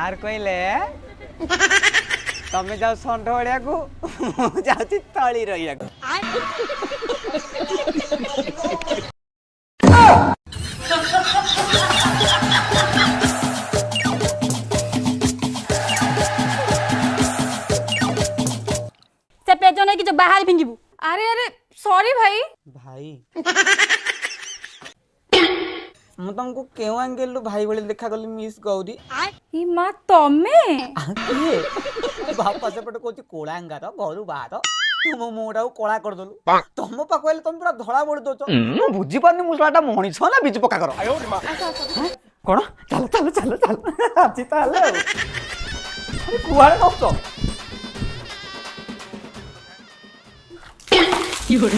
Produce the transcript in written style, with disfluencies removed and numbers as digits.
Are कहले तमे जाओ षंढ ओढ़िया को जाऊँ तली रही से पेज नहीं कि जो बाहर भिंगिबू। अरे अरे सॉरी भाई। भाई मु तुमको केउ एंगल रु भाई बोले देखा गली मिस गौरी ई मां तमे किए बापा से पटे कोची कोला अंगार घरु बाहर तुम मुडा को कोला कर दलु तुम पाको हेले तुम पूरा धड़ा बोल दोच मु बुझी पानी मुसलाटा मणिछ ना बीज पका कर कोन चल चल चल चल आछि ताले अरे कुआरे नस्तो You're